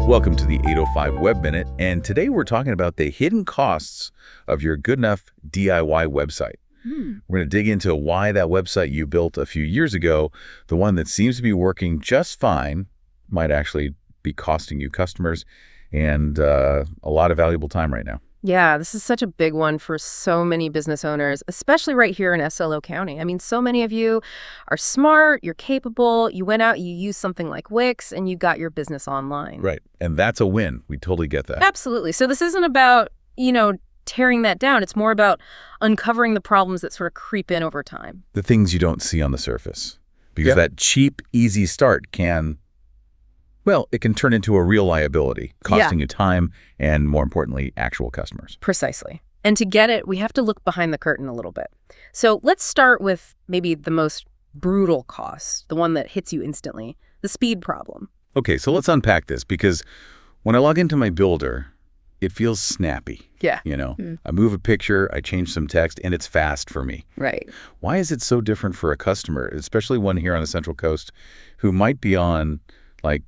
Welcome to the 805 Web Minute, and today we're talking about the hidden costs of your Goodenough DIY website. We're going to dig into why that website you built a few years ago, the one that seems to be working just fine, might actually be costing you customers and a lot of valuable time right now. Yeah, this is such a big one for so many business owners, especially right here in SLO County. I mean, so many of you are smart, you're capable, you went out, you used something like Wix, and you got your business online. Right, and that's a win. We totally get that. Absolutely. So this isn't about, tearing that down. It's more about uncovering the problems that sort of creep in over time. The things you don't see on the surface. Because that cheap, easy start can turn into a real liability, costing you time and, more importantly, actual customers. Precisely. And to get it, we have to look behind the curtain a little bit. So let's start with maybe the most brutal cost, the one that hits you instantly, the speed problem. Okay, so let's unpack this, because when I log into my builder, it feels snappy. Yeah. I move a picture, I change some text, and it's fast for me. Right. Why is it so different for a customer, especially one here on the Central Coast, who might be on, like,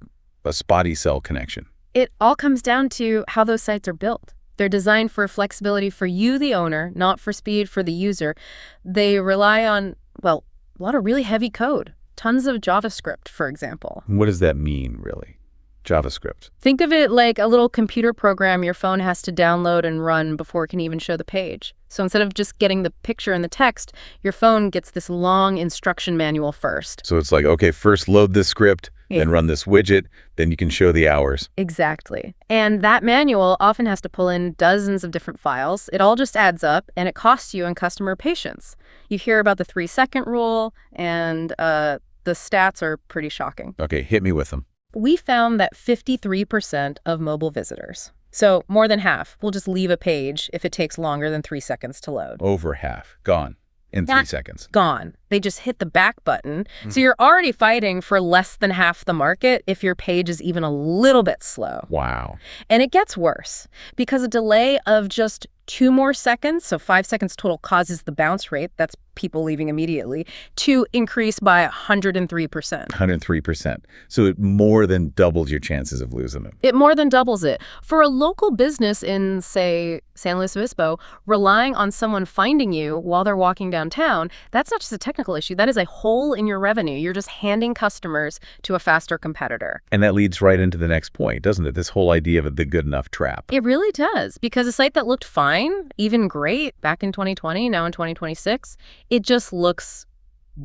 a spotty cell connection? It all comes down to how those sites are built. They're designed for flexibility for you, the owner, not for speed for the user. They rely on, a lot of really heavy code, tons of JavaScript, for example. What does that mean, really? JavaScript. Think of it like a little computer program your phone has to download and run before it can even show the page. So instead of just getting the picture and the text, your phone gets this long instruction manual first. So it's like, okay, first load this script, then run this widget, then you can show the hours. Exactly. And that manual often has to pull in dozens of different files. It all just adds up, and it costs you in customer patience. You hear about the 3-second rule, and the stats are pretty shocking. Okay, hit me with them. We found that 53% of mobile visitors, so more than half, will just leave a page if it takes longer than 3 seconds to load. Over half. Gone. In 3 seconds. Gone. They just hit the back button. So you're already fighting for less than half the market if your page is even a little bit slow. Wow. And it gets worse because a delay of just 2 more seconds, so 5 seconds total, causes the bounce rate, that's people leaving immediately, to increase by 103%. 103%. So it more than doubles your chances of losing them. It more than doubles it. For a local business in, say, San Luis Obispo, relying on someone finding you while they're walking downtown, that's not just a technical issue. That is a hole in your revenue. You're just handing customers to a faster competitor. And that leads right into the next point, doesn't it? This whole idea of the Goodenough trap. It really does, because a site that looked fine, even great, back in 2020, now in 2026, it just looks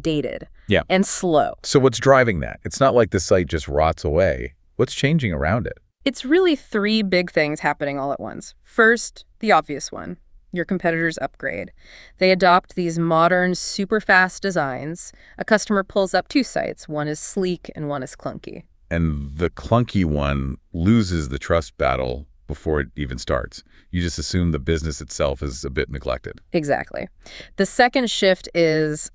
dated and slow. So what's driving that? It's not like the site just rots away. What's changing around it? It's really 3 big things happening all at once. First, the obvious one, your competitors upgrade. They adopt these modern, super fast designs. A customer pulls up 2 sites. One is sleek and one is clunky. And the clunky one loses the trust battle before it even starts. You just assume the business itself is a bit neglected. Exactly. The second shift is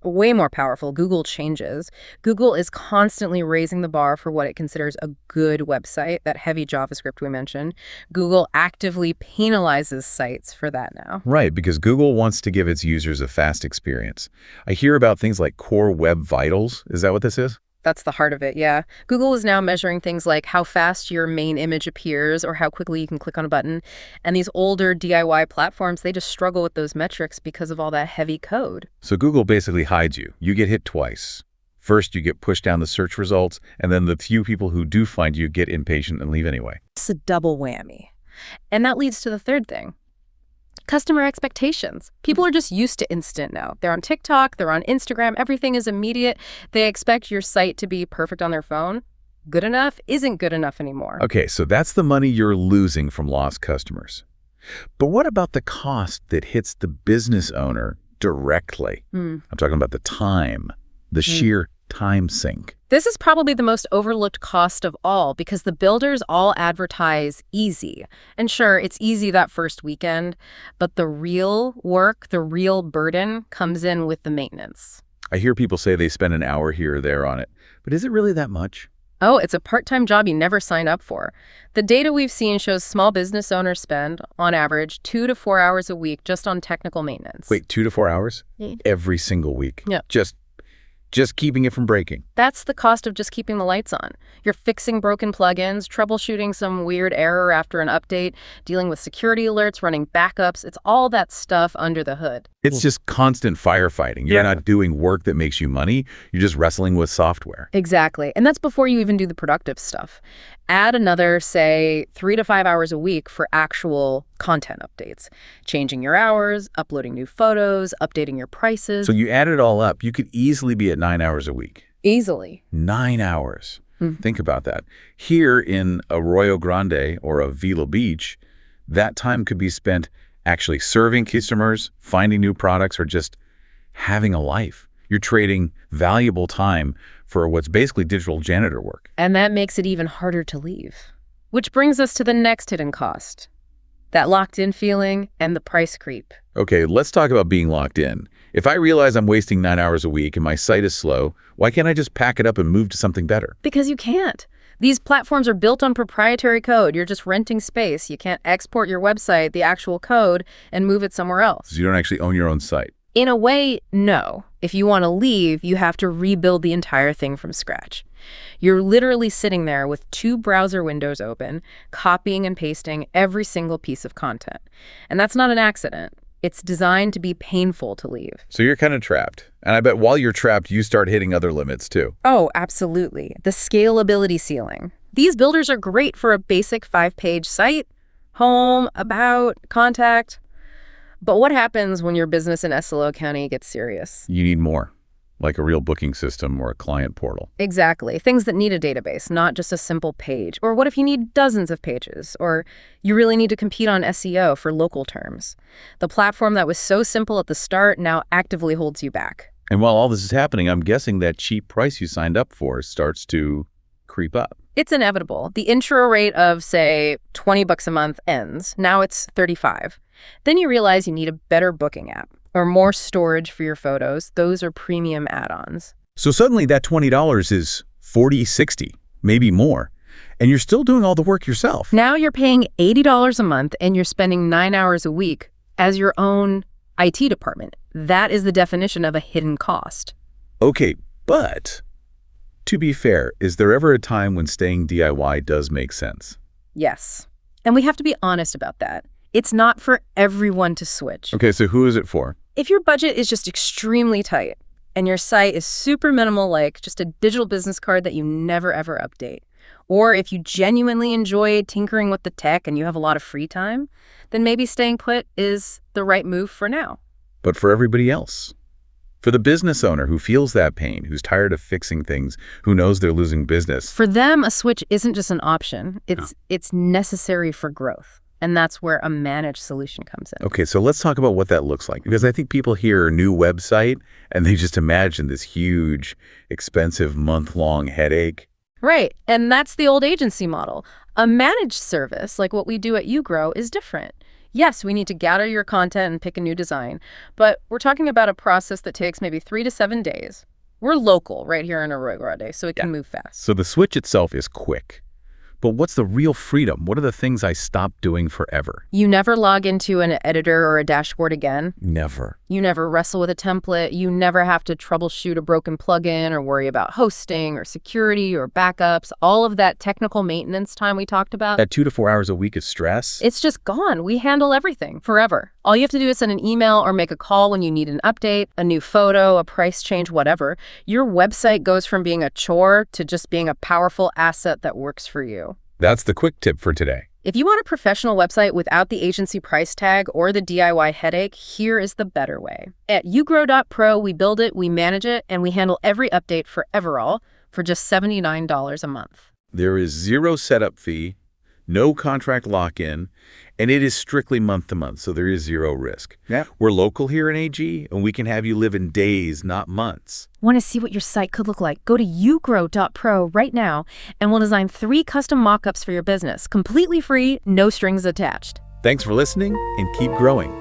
way more powerful. Google changes. Google is constantly raising the bar for what it considers a good website, that heavy JavaScript we mentioned. Google actively penalizes sites for that now. Right, because Google wants to give its users a fast experience. I hear about things like Core Web Vitals. Is that what this is? That's the heart of it, yeah. Google is now measuring things like how fast your main image appears or how quickly you can click on a button. And these older DIY platforms, they just struggle with those metrics because of all that heavy code. So Google basically hides you. You get hit twice. First, you get pushed down the search results, and then the few people who do find you get impatient and leave anyway. It's a double whammy. And that leads to the third thing. Customer expectations. People are just used to instant now. They're on TikTok, they're on Instagram, everything is immediate. They expect your site to be perfect on their phone. Good enough isn't good enough anymore. Okay, so that's the money you're losing from lost customers. But what about the cost that hits the business owner directly? I'm talking about the time, the sheer time sink. This is probably the most overlooked cost of all because the builders all advertise easy. And sure, it's easy that first weekend, but the real work, the real burden comes in with the maintenance. I hear people say they spend an hour here or there on it, but is it really that much? Oh, it's a part-time job you never signed up for. The data we've seen shows small business owners spend, on average, 2 to 4 hours a week just on technical maintenance. Wait, 2 to 4 hours? Every single week? Yeah. Just just keeping it from breaking. That's the cost of just keeping the lights on. You're fixing broken plugins, troubleshooting some weird error after an update, dealing with security alerts, running backups. It's all that stuff under the hood. It's just constant firefighting. You're not doing work that makes you money. You're just wrestling with software. Exactly. And that's before you even do the productive stuff. Add another, say, 3 to 5 hours a week for actual content updates. Changing your hours, uploading new photos, updating your prices. So you add it all up, you could easily be at 9 hours a week. Easily. 9 hours. Think about that. Here in Arroyo Grande or a Vila Beach, that time could be spent actually serving customers, finding new products, or just having a life. You're trading valuable time for what's basically digital janitor work. And that makes it even harder to leave. Which brings us to the next hidden cost. That locked-in feeling and the price creep. Okay, let's talk about being locked in. If I realize I'm wasting 9 hours a week and my site is slow, why can't I just pack it up and move to something better? Because you can't. These platforms are built on proprietary code. You're just renting space. You can't export your website, the actual code, and move it somewhere else. So you don't actually own your own site. In a way, no. If you want to leave, you have to rebuild the entire thing from scratch. You're literally sitting there with 2 browser windows open, copying and pasting every single piece of content. And that's not an accident. It's designed to be painful to leave. So you're kind of trapped. And I bet while you're trapped, you start hitting other limits too. Oh, absolutely. The scalability ceiling. These builders are great for a basic 5-page site: home, about, contact. But what happens when your business in Estilo County gets serious? You need more, like a real booking system or a client portal. Exactly. Things that need a database, not just a simple page. Or what if you need dozens of pages? Or you really need to compete on SEO for local terms? The platform that was so simple at the start now actively holds you back. And while all this is happening, I'm guessing that cheap price you signed up for starts to creep up. It's inevitable. The intro rate of, say, $20 a month ends. Now it's $35. Then you realize you need a better booking app or more storage for your photos. Those are premium add-ons. So suddenly that $20 is $40, $60, maybe more. And you're still doing all the work yourself. Now you're paying $80 a month and you're spending 9 hours a week as your own IT department. That is the definition of a hidden cost. Okay, but to be fair, is there ever a time when staying DIY does make sense? Yes. And we have to be honest about that. It's not for everyone to switch. Okay, so who is it for? If your budget is just extremely tight and your site is super minimal, like just a digital business card that you never ever update, or if you genuinely enjoy tinkering with the tech and you have a lot of free time, then maybe staying put is the right move for now. But for everybody else? For the business owner who feels that pain, who's tired of fixing things, who knows they're losing business? For them, a switch isn't just an option. It's necessary for growth. And that's where a managed solution comes in. Okay, so let's talk about what that looks like. Because I think people hear new website and they just imagine this huge, expensive, month-long headache. Right. And that's the old agency model. A managed service, like what we do at YouGrow, is different. Yes, we need to gather your content and pick a new design, but we're talking about a process that takes maybe 3 to 7 days. We're local right here in Arroyo Grande, so it can move fast. So the switch itself is quick. But what's the real freedom? What are the things I stopped doing forever? You never log into an editor or a dashboard again. Never. You never wrestle with a template. You never have to troubleshoot a broken plugin or worry about hosting or security or backups. All of that technical maintenance time we talked about. That 2 to 4 hours a week is stress? It's just gone. We handle everything forever. All you have to do is send an email or make a call when you need an update, a new photo, a price change, whatever. Your website goes from being a chore to just being a powerful asset that works for you. That's the quick tip for today. If you want a professional website without the agency price tag or the DIY headache, here is the better way. At YouGrow.pro, we build it, we manage it, and we handle every update for Everall for just $79 a month. There is zero setup fee, no contract lock-in, and it is strictly month-to-month, so there is zero risk. Yeah. We're local here in AG, and we can have you live in days, not months. Want to see what your site could look like? Go to YouGrow.pro right now, and we'll design 3 custom mock-ups for your business, completely free, no strings attached. Thanks for listening, and keep growing.